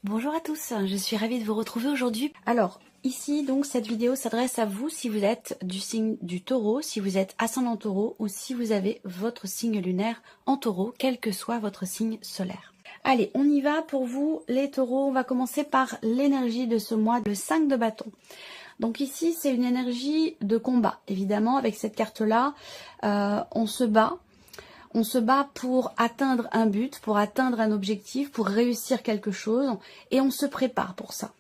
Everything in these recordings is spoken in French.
Bonjour à tous, je suis ravie de vous retrouver aujourd'hui. Alors, ici, donc, cette vidéo s'adresse à vous si vous êtes du signe du taureau, si vous êtes ascendant taureau ou si vous avez votre signe lunaire en taureau, quel que soit votre signe solaire. Allez, on y va pour vous les taureaux. On va commencer par l'énergie de ce mois, le 5 de bâton. Donc ici, c'est une énergie de combat. Évidemment, avec cette carte-là, on se bat. On se bat pour atteindre un but, pour atteindre un objectif, pour réussir quelque chose, et on se prépare pour ça.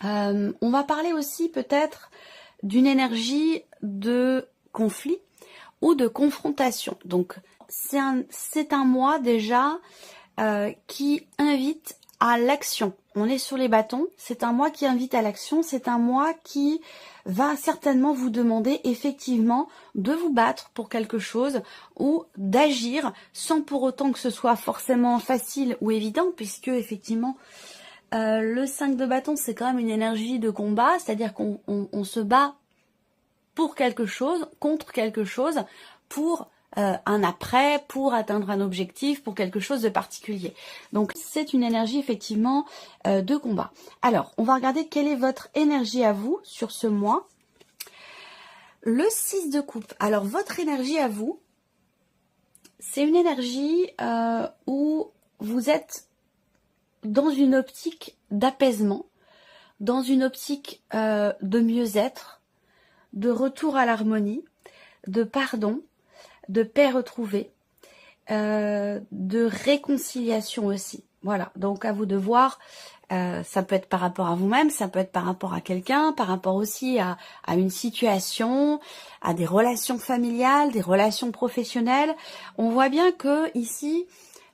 On va parler aussi peut-être d'une énergie de conflit ou de confrontation. Donc c'est un mois déjà qui invite à l'action. On est sur les bâtons, c'est un mois qui invite à l'action, c'est un mois qui va certainement vous demander effectivement de vous battre pour quelque chose ou d'agir sans pour autant que ce soit forcément facile ou évident, puisque effectivement le 5 de bâton c'est quand même une énergie de combat, c'est-à-dire qu'on se bat pour quelque chose, contre quelque chose, pour un après, pour atteindre un objectif, pour quelque chose de particulier. Donc c'est une énergie effectivement de combat. Alors, on va regarder quelle est votre énergie à vous sur ce mois. Le 6 de coupe. Alors, votre énergie à vous, c'est une énergie où vous êtes dans une optique d'apaisement, dans une optique de mieux-être, de retour à l'harmonie, de pardon, de paix retrouvée, de réconciliation aussi. Voilà, donc à vous de voir, ça peut être par rapport à vous-même, ça peut être par rapport à quelqu'un, par rapport aussi à une situation, à des relations familiales, des relations professionnelles. On voit bien que ici,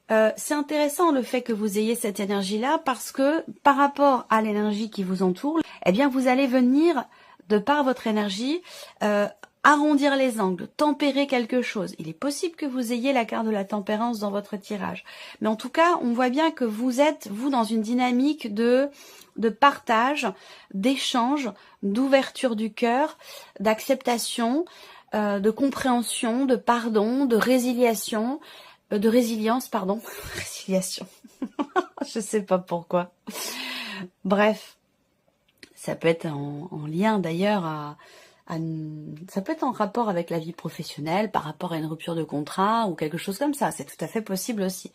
c'est intéressant le fait que vous ayez cette énergie-là parce que par rapport à l'énergie qui vous entoure, eh bien vous allez venir, de par votre énergie, arrondir les angles, tempérer quelque chose. Il est possible que vous ayez la carte de la tempérance dans votre tirage. Mais en tout cas, on voit bien que vous êtes, vous, dans une dynamique de partage, d'échange, d'ouverture du cœur, d'acceptation, de compréhension, de pardon, de résiliation, de résilience, pardon. Résiliation. Je sais pas pourquoi. Bref. Ça peut être en lien d'ailleurs ça peut être en rapport avec la vie professionnelle, par rapport à une rupture de contrat ou quelque chose comme ça. C'est tout à fait possible aussi.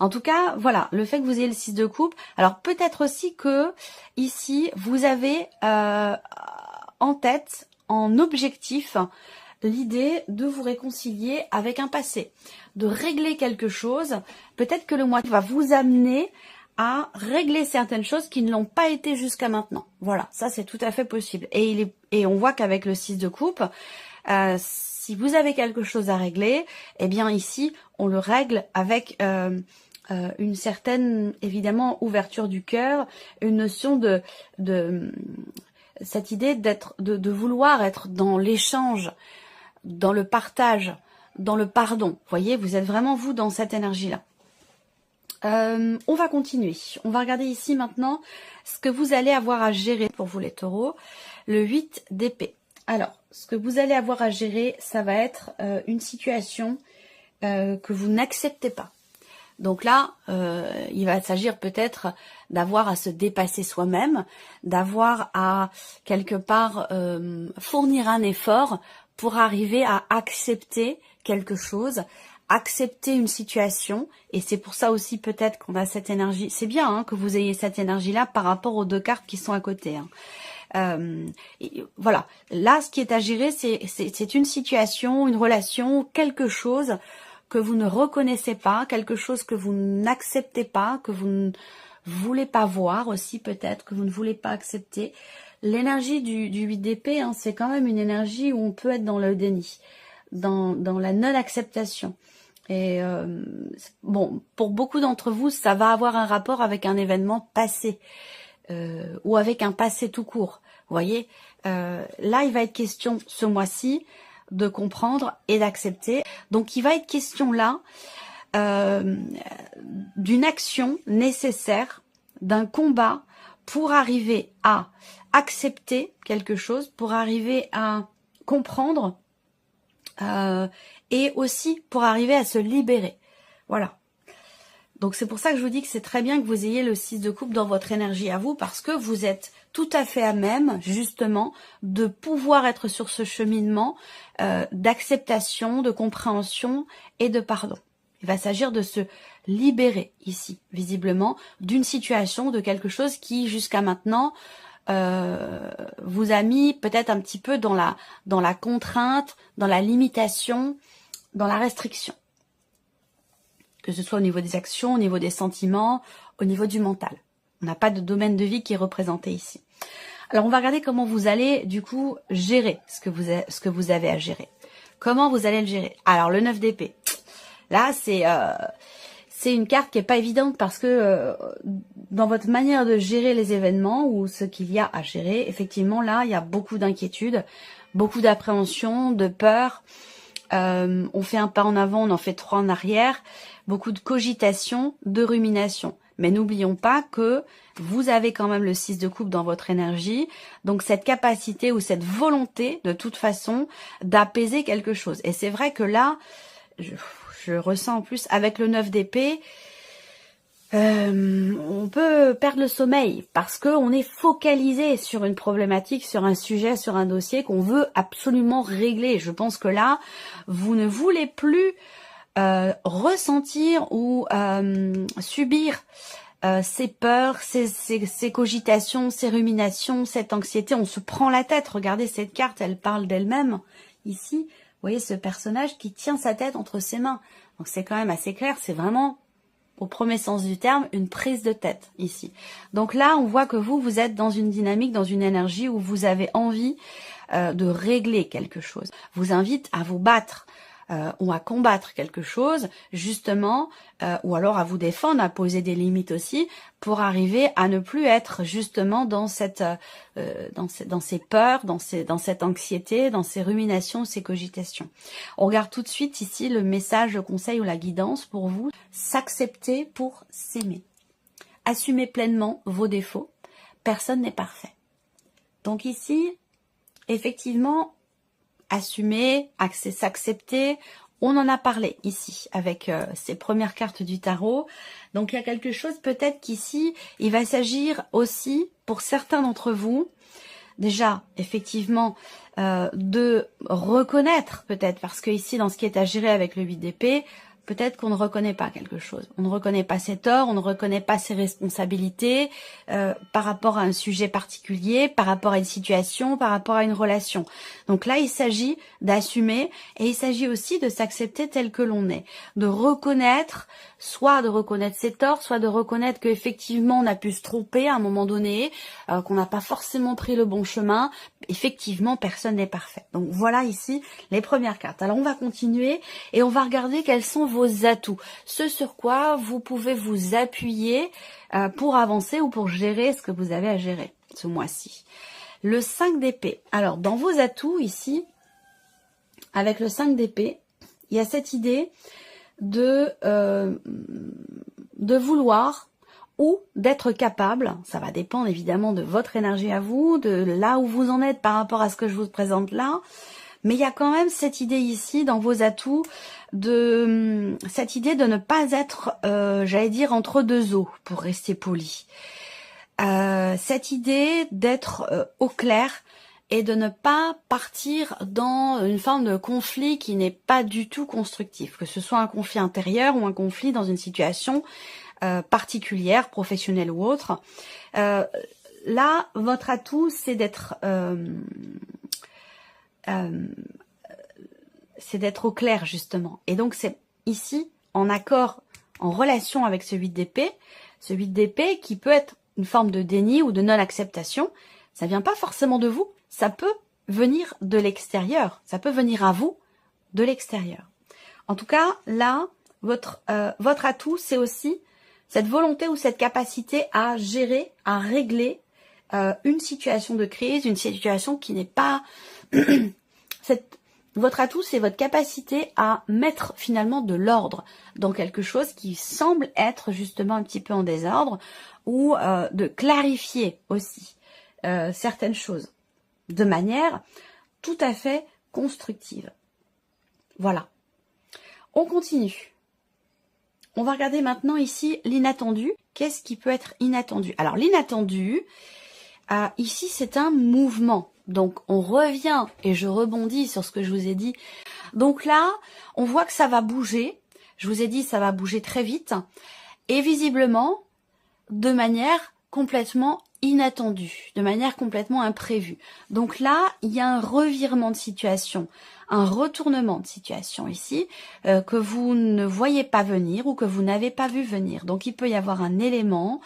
En tout cas, voilà, le fait que vous ayez le 6 de coupe. Alors peut-être aussi que ici, vous avez en tête, en objectif, l'idée de vous réconcilier avec un passé, de régler quelque chose. Peut-être que le mois va vous amener à régler certaines choses qui ne l'ont pas été jusqu'à maintenant. Voilà, ça c'est tout à fait possible. Et on voit qu'avec le 6 de coupe, si vous avez quelque chose à régler, eh bien ici, on le règle avec une certaine, évidemment, ouverture du cœur, une notion de cette idée de vouloir être dans l'échange, dans le partage, dans le pardon. Vous voyez, vous êtes vraiment vous dans cette énergie-là. On va continuer. On va regarder ici maintenant ce que vous allez avoir à gérer pour vous les taureaux. Le 8 d'épée. Alors, ce que vous allez avoir à gérer, ça va être une situation que vous n'acceptez pas. Donc là, il va s'agir peut-être d'avoir à se dépasser soi-même, d'avoir à quelque part fournir un effort pour arriver à accepter quelque chose, accepter une situation, et c'est pour ça aussi peut-être qu'on a cette énergie. C'est bien hein, que vous ayez cette énergie-là par rapport aux deux cartes qui sont à côté. Voilà, là ce qui est à gérer, c'est une situation, une relation, quelque chose que vous ne reconnaissez pas, quelque chose que vous n'acceptez pas, que vous ne voulez pas voir aussi peut-être, que vous ne voulez pas accepter. L'énergie du 8 d'épée, hein, c'est quand même une énergie où on peut être dans le déni, dans la non-acceptation. Et bon, pour beaucoup d'entre vous, ça va avoir un rapport avec un événement passé ou avec un passé tout court. Vous voyez, là, il va être question ce mois-ci de comprendre et d'accepter. Donc, il va être question là d'une action nécessaire, d'un combat pour arriver à accepter quelque chose, pour arriver à comprendre et aussi pour arriver à se libérer. Voilà. Donc c'est pour ça que je vous dis que c'est très bien que vous ayez le 6 de coupe dans votre énergie à vous, parce que vous êtes tout à fait à même, justement, de pouvoir être sur ce cheminement d'acceptation, de compréhension et de pardon. Il va s'agir de se libérer ici, visiblement, d'une situation, de quelque chose qui, jusqu'à maintenant, vous a mis peut-être un petit peu dans la contrainte, dans la limitation, dans la restriction. Que ce soit au niveau des actions, au niveau des sentiments, au niveau du mental. On n'a pas de domaine de vie qui est représenté ici. Alors, on va regarder comment vous allez, du coup, gérer ce que vous avez à gérer. Comment vous allez le gérer? Alors, le 9 d'épée. Là, c'est une carte qui est pas évidente parce que dans votre manière de gérer les événements ou ce qu'il y a à gérer, effectivement, là, il y a beaucoup d'inquiétude, beaucoup d'appréhension, de peur. On fait un pas en avant, on en fait 3 en arrière. Beaucoup de cogitation, de rumination. Mais n'oublions pas que vous avez quand même le 6 de coupe dans votre énergie. Donc cette capacité ou cette volonté, de toute façon, d'apaiser quelque chose. Et c'est vrai que là, je ressens en plus avec le 9 d'épée, on peut perdre le sommeil parce qu'on est focalisé sur une problématique, sur un sujet, sur un dossier qu'on veut absolument régler. Je pense que là, vous ne voulez plus ressentir ou subir ces peurs, ces cogitations, ces ruminations, cette anxiété. On se prend la tête. Regardez cette carte, elle parle d'elle-même. Ici, vous voyez ce personnage qui tient sa tête entre ses mains. Donc c'est quand même assez clair, c'est vraiment, au premier sens du terme, une prise de tête ici. Donc là, on voit que vous êtes dans une dynamique, dans une énergie où vous avez envie de régler quelque chose. Vous invite à vous battre ou à combattre quelque chose, justement, ou alors à vous défendre, à poser des limites aussi, pour arriver à ne plus être justement dans dans ces peurs, dans cette anxiété, dans ces ruminations, ces cogitations. On regarde tout de suite ici le message, le conseil ou la guidance pour vous. S'accepter pour s'aimer. Assumez pleinement vos défauts. Personne n'est parfait. Donc ici, effectivement, assumer, s'accepter, on en a parlé ici avec ces premières cartes du tarot. Donc il y a quelque chose peut-être qu'ici, il va s'agir aussi pour certains d'entre vous, déjà effectivement de reconnaître peut-être, parce que ici dans ce qui est à gérer avec le 8 d'épée, peut-être qu'on ne reconnaît pas quelque chose. On ne reconnaît pas ses torts, on ne reconnaît pas ses responsabilités par rapport à un sujet particulier, par rapport à une situation, par rapport à une relation. Donc là, il s'agit d'assumer et il s'agit aussi de s'accepter tel que l'on est. De reconnaître, soit de reconnaître ses torts, soit de reconnaître qu'effectivement on a pu se tromper à un moment donné, qu'on n'a pas forcément pris le bon chemin. Effectivement, personne n'est parfait. Donc voilà ici les premières cartes. Alors on va continuer et on va regarder quels sont vos atouts, ce sur quoi vous pouvez vous appuyer pour avancer ou pour gérer ce que vous avez à gérer ce mois-ci. Le 5 d'épée. Alors dans vos atouts ici, avec le 5 d'épée, il y a cette idée de vouloir ou d'être capable, ça va dépendre évidemment de votre énergie à vous, de là où vous en êtes par rapport à ce que je vous présente là, mais il y a quand même cette idée ici dans vos atouts, cette idée de ne pas être, j'allais dire, entre deux eaux, pour rester poli. Cette idée d'être au clair et de ne pas partir dans une forme de conflit qui n'est pas du tout constructif, que ce soit un conflit intérieur ou un conflit dans une situation particulière, professionnelle ou autre. Là, votre atout, c'est d'être au clair, justement. Et donc, c'est ici, en accord, en relation avec ce 8 d'épée, qui peut être une forme de déni ou de non-acceptation. Ça vient pas forcément de vous, ça peut venir de l'extérieur, ça peut venir à vous de l'extérieur. En tout cas, là, votre atout, c'est aussi cette volonté ou cette capacité à gérer, à régler une situation de crise, une situation qui n'est pas... Votre atout, c'est votre capacité à mettre finalement de l'ordre dans quelque chose qui semble être justement un petit peu en désordre, ou de clarifier aussi certaines choses de manière tout à fait constructive. Voilà. On continue. On va regarder maintenant ici l'inattendu. Qu'est-ce qui peut être inattendu? Alors l'inattendu, ici c'est un mouvement. Donc on revient et je rebondis sur ce que je vous ai dit. Donc là, on voit que ça va bouger. Je vous ai dit ça va bouger très vite. Et visiblement, de manière complètement inattendue, de manière complètement imprévue. Donc là, il y a un revirement de situation, un retournement de situation ici, que vous ne voyez pas venir ou que vous n'avez pas vu venir. Donc il peut y avoir un élément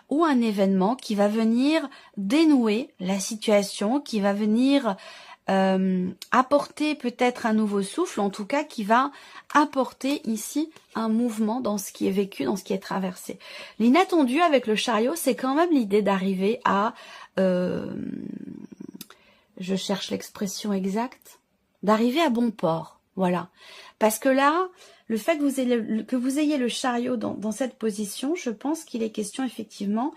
ou un événement qui va venir dénouer la situation, qui va venir apporter peut-être un nouveau souffle, en tout cas qui va apporter ici un mouvement dans ce qui est vécu, dans ce qui est traversé. L'inattendu avec le chariot, c'est quand même l'idée d'arriver à, je cherche l'expression exacte, d'arriver à bon port, voilà. Parce que là, le fait que vous ayez le chariot dans cette position, je pense qu'il est question effectivement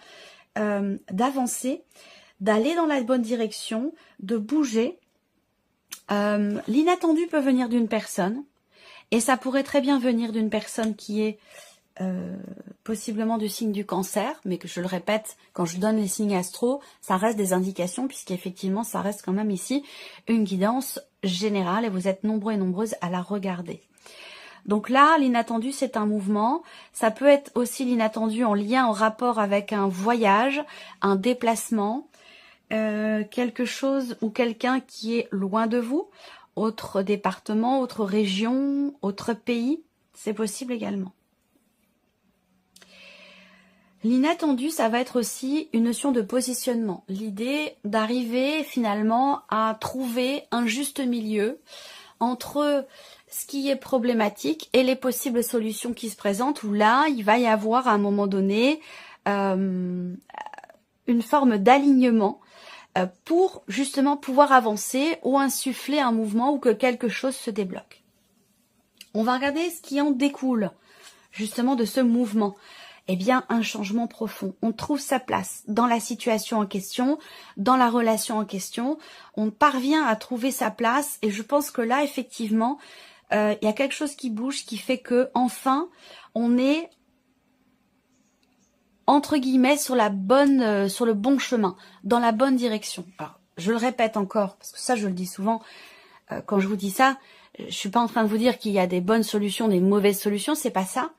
d'avancer, d'aller dans la bonne direction, de bouger. L'inattendu peut venir d'une personne, et ça pourrait très bien venir d'une personne qui est possiblement du signe du cancer, mais que je le répète, quand je donne les signes astro, ça reste des indications, puisqu'effectivement ça reste quand même ici une guidance générale, et vous êtes nombreux et nombreuses à la regarder. Donc là, l'inattendu, c'est un mouvement. Ça peut être aussi l'inattendu en lien, en rapport avec un voyage, un déplacement, quelque chose ou quelqu'un qui est loin de vous, autre département, autre région, autre pays, c'est possible également. L'inattendu, ça va être aussi une notion de positionnement, l'idée d'arriver finalement à trouver un juste milieu entre ce qui est problématique et les possibles solutions qui se présentent, où là, il va y avoir à un moment donné une forme d'alignement pour justement pouvoir avancer ou insuffler un mouvement ou que quelque chose se débloque. On va regarder ce qui en découle justement de ce mouvement. Eh bien, un changement profond. On trouve sa place dans la situation en question, dans la relation en question. On parvient à trouver sa place et je pense que là, effectivement, il y a quelque chose qui bouge qui fait que enfin, on est entre guillemets sur la bonne, sur le bon chemin, dans la bonne direction. Alors, je le répète encore, parce que ça, je le dis souvent, quand je vous dis ça, je suis pas en train de vous dire qu'il y a des bonnes solutions, des mauvaises solutions, c'est pas ça,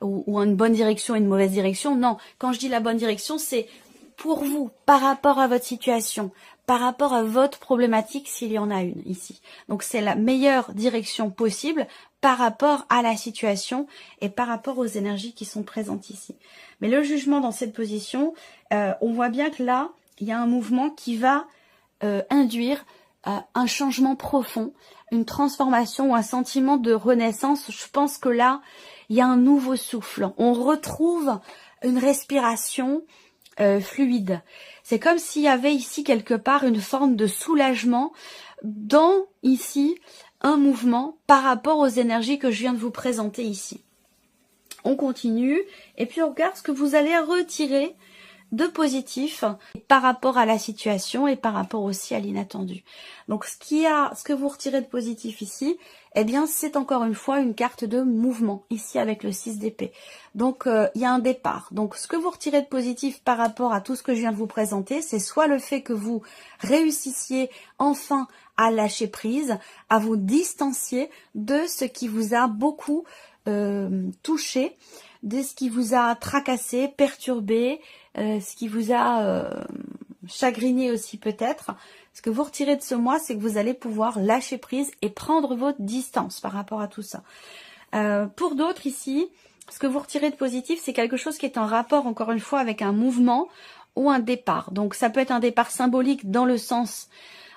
ou une bonne direction et une mauvaise direction. Non, quand je dis la bonne direction, c'est pour vous, par rapport à votre situation, par rapport à votre problématique, s'il y en a une ici. Donc, c'est la meilleure direction possible par rapport à la situation et par rapport aux énergies qui sont présentes ici. Mais le jugement dans cette position, on voit bien que là, il y a un mouvement qui va induire un changement profond, une transformation ou un sentiment de renaissance. Je pense que là, il y a un nouveau souffle. On retrouve une respiration fluide. C'est comme s'il y avait ici quelque part une forme de soulagement dans ici un mouvement par rapport aux énergies que je viens de vous présenter ici. On continue et puis on regarde ce que vous allez retirer de positif par rapport à la situation et par rapport aussi à l'inattendu. Donc ce que vous retirez de positif ici, eh bien c'est encore une fois une carte de mouvement ici avec le 6 d'épée. Donc il y a un départ. Donc ce que vous retirez de positif par rapport à tout ce que je viens de vous présenter, c'est soit le fait que vous réussissiez enfin à lâcher prise, à vous distancier de ce qui vous a beaucoup touché, de ce qui vous a tracassé, perturbé, ce qui vous a chagriné aussi peut-être. Ce que vous retirez de ce mois, c'est que vous allez pouvoir lâcher prise et prendre votre distance par rapport à tout ça. Pour d'autres ici, ce que vous retirez de positif, c'est quelque chose qui est en rapport, encore une fois, avec un mouvement ou un départ. Donc ça peut être un départ symbolique dans le sens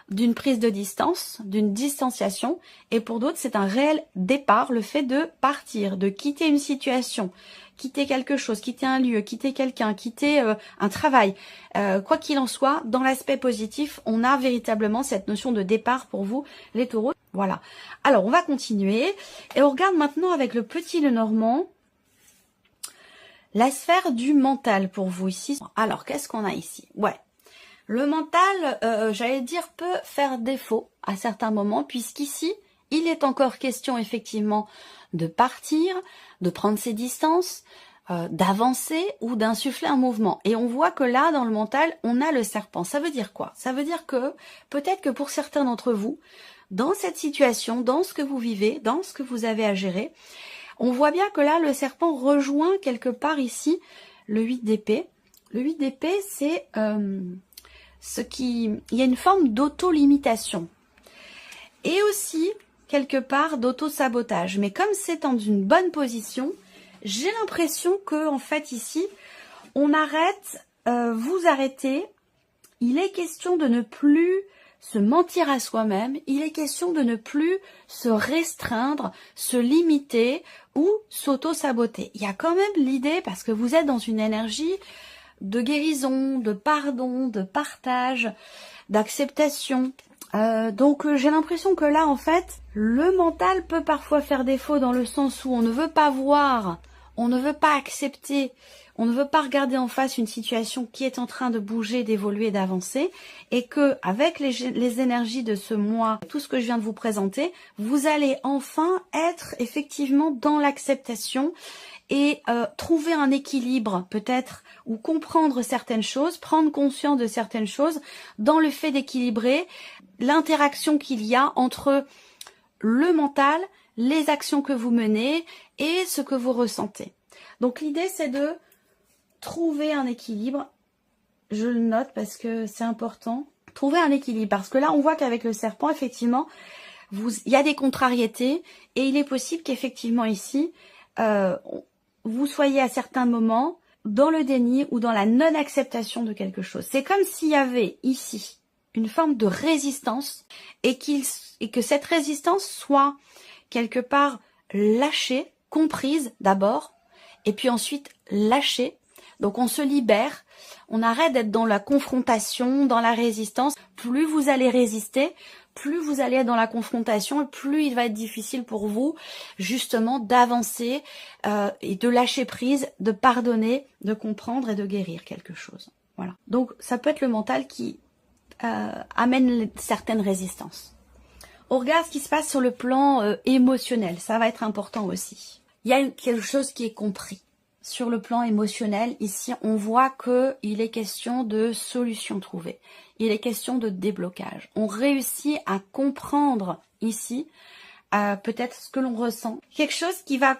d'une prise de distance, d'une distanciation, et pour d'autres c'est un réel départ, le fait de partir, de quitter une situation, quitter quelque chose, quitter un lieu, quitter quelqu'un, quitter un travail. Quoi qu'il en soit, dans l'aspect positif, on a véritablement cette notion de départ pour vous, les taureaux. Voilà. Alors on va continuer, et on regarde maintenant avec le petit Lenormand, la sphère du mental pour vous ici. Alors qu'est-ce qu'on a ici? Ouais. Le mental, j'allais dire, peut faire défaut à certains moments, puisqu'ici, il est encore question effectivement de partir, de prendre ses distances, d'avancer ou d'insuffler un mouvement. Et on voit que là, dans le mental, on a le serpent. Ça veut dire quoi? Ça veut dire que peut-être que pour certains d'entre vous, dans cette situation, dans ce que vous vivez, dans ce que vous avez à gérer, on voit bien que là, le serpent rejoint quelque part ici le 8 d'épée. Le 8 d'épée, c'est il y a une forme d'auto-limitation. Et aussi, quelque part, d'auto-sabotage. Mais comme c'est dans une bonne position, j'ai l'impression que, en fait, ici, on arrête, vous arrêtez. Il est question de ne plus se mentir à soi-même. Il est question de ne plus se restreindre, se limiter ou s'auto-saboter. Il y a quand même l'idée, parce que vous êtes dans une énergie de guérison, de pardon, de partage, d'acceptation. Donc j'ai l'impression que là, en fait, le mental peut parfois faire défaut dans le sens où on ne veut pas voir, on ne veut pas accepter, on ne veut pas regarder en face une situation qui est en train de bouger, d'évoluer, d'avancer, et que avec les énergies de ce mois, tout ce que je viens de vous présenter, vous allez enfin être effectivement dans l'acceptation et trouver un équilibre peut-être, ou comprendre certaines choses, prendre conscience de certaines choses dans le fait d'équilibrer l'interaction qu'il y a entre le mental, les actions que vous menez et ce que vous ressentez. Donc l'idée, c'est de trouver un équilibre. Je le note parce que c'est important. Trouver un équilibre, parce que là, on voit qu'avec le serpent, effectivement, il y a des contrariétés et il est possible qu'effectivement ici, vous soyez à certains moments dans le déni ou dans la non-acceptation de quelque chose. C'est comme s'il y avait ici une forme de résistance et que cette résistance soit quelque part lâchée, comprise d'abord, et puis ensuite lâchée. Donc on se libère, on arrête d'être dans la confrontation, dans la résistance. Plus vous allez résister, plus vous allez être dans la confrontation, et plus il va être difficile pour vous justement d'avancer et de lâcher prise, de pardonner, de comprendre et de guérir quelque chose. Voilà. Donc ça peut être le mental qui amène certaines résistances. On regarde ce qui se passe sur le plan émotionnel, ça va être important aussi. Il y a quelque chose qui est compris. Sur le plan émotionnel, ici, on voit qu'il est question de solutions trouvées. Il est question de déblocage. On réussit à comprendre ici, peut-être ce que l'on ressent. Quelque chose qui va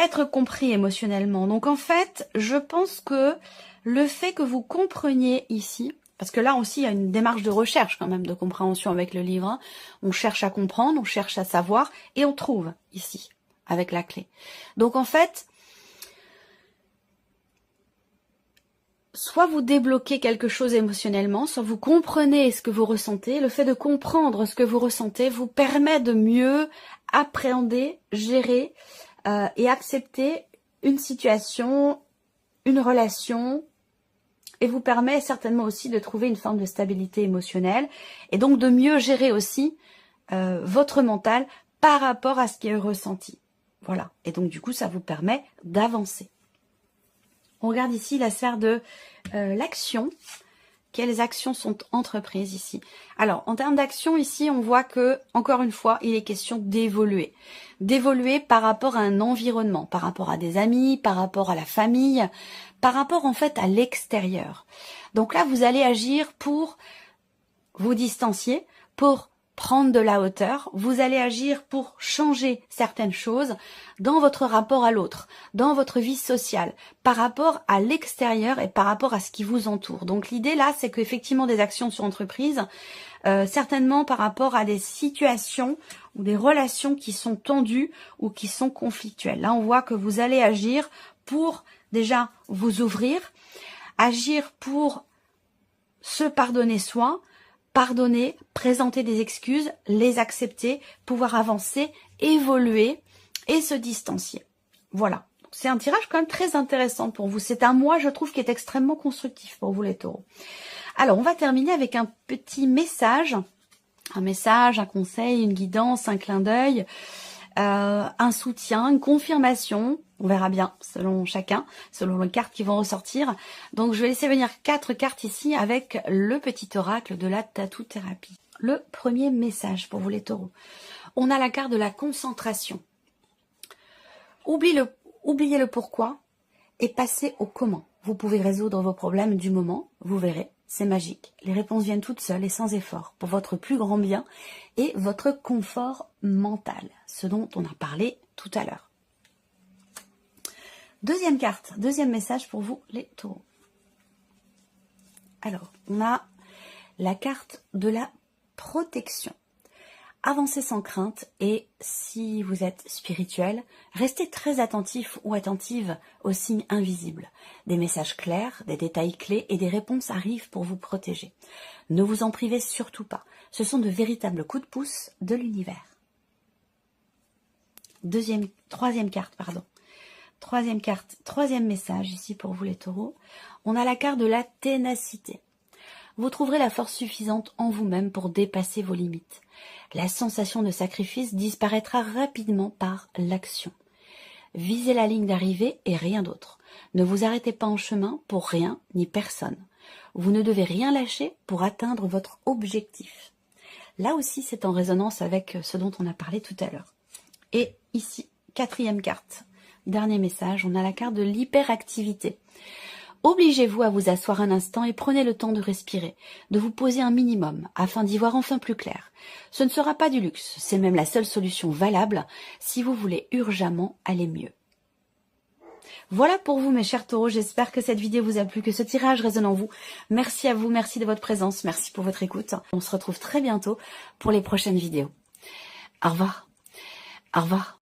être compris émotionnellement. Donc en fait, je pense que le fait que vous compreniez ici, parce que là aussi, il y a une démarche de recherche quand même, de compréhension avec le livre. Hein. On cherche à comprendre, on cherche à savoir, et on trouve ici, avec la clé. Donc en fait, soit vous débloquez quelque chose émotionnellement, soit vous comprenez ce que vous ressentez. Le fait de comprendre ce que vous ressentez vous permet de mieux appréhender, gérer et accepter une situation, une relation, et vous permet certainement aussi de trouver une forme de stabilité émotionnelle et donc de mieux gérer aussi votre mental par rapport à ce qui est ressenti. Voilà. Et donc du coup, ça vous permet d'avancer. On regarde ici la sphère de l'action. Quelles actions sont entreprises ici? Alors, en termes d'action, ici, on voit que, encore une fois, il est question d'évoluer. D'évoluer par rapport à un environnement, par rapport à des amis, par rapport à la famille, par rapport, en fait, à l'extérieur. Donc là, vous allez agir pour vous distancier, pour prendre de la hauteur, vous allez agir pour changer certaines choses dans votre rapport à l'autre, dans votre vie sociale, par rapport à l'extérieur et par rapport à ce qui vous entoure. Donc l'idée là, c'est qu'effectivement des actions sont entreprises, certainement par rapport à des situations ou des relations qui sont tendues ou qui sont conflictuelles. Là, on voit que vous allez agir pour déjà vous ouvrir, agir pour se pardonner soi, pardonner, présenter des excuses, les accepter, pouvoir avancer, évoluer et se distancier. Voilà. C'est un tirage quand même très intéressant pour vous. C'est un mois, je trouve, qui est extrêmement constructif pour vous les taureaux. Alors, on va terminer avec un petit message. Un message, un conseil, une guidance, un clin d'œil, un soutien, une confirmation. On verra bien selon chacun, selon les cartes qui vont ressortir. Donc je vais laisser venir 4 cartes ici avec le petit oracle de la tattoo-thérapie. Le premier message pour vous les taureaux. On a la carte de la concentration. Oubliez le pourquoi et passez au comment. Vous pouvez résoudre vos problèmes du moment, vous verrez, c'est magique. Les réponses viennent toutes seules et sans effort pour votre plus grand bien et votre confort mental, ce dont on a parlé tout à l'heure. Deuxième carte, deuxième message pour vous les taureaux. Alors, on a la carte de la protection. Avancez sans crainte et si vous êtes spirituel, restez très attentif ou attentive aux signes invisibles. Des messages clairs, des détails clés et des réponses arrivent pour vous protéger. Ne vous en privez surtout pas. Ce sont de véritables coups de pouce de l'univers. Troisième carte. Troisième message ici pour vous les taureaux. On a la carte de la ténacité. Vous trouverez la force suffisante en vous-même pour dépasser vos limites. La sensation de sacrifice disparaîtra rapidement par l'action. Visez la ligne d'arrivée et rien d'autre. Ne vous arrêtez pas en chemin pour rien ni personne. Vous ne devez rien lâcher pour atteindre votre objectif. Là aussi, c'est en résonance avec ce dont on a parlé tout à l'heure. Et ici, quatrième carte. Dernier message, on a la carte de l'hyperactivité. Obligez-vous à vous asseoir un instant et prenez le temps de respirer, de vous poser un minimum afin d'y voir enfin plus clair. Ce ne sera pas du luxe, c'est même la seule solution valable si vous voulez urgemment aller mieux. Voilà pour vous mes chers taureaux, j'espère que cette vidéo vous a plu, que ce tirage résonne en vous. Merci à vous, merci de votre présence, merci pour votre écoute. On se retrouve très bientôt pour les prochaines vidéos. Au revoir. Au revoir.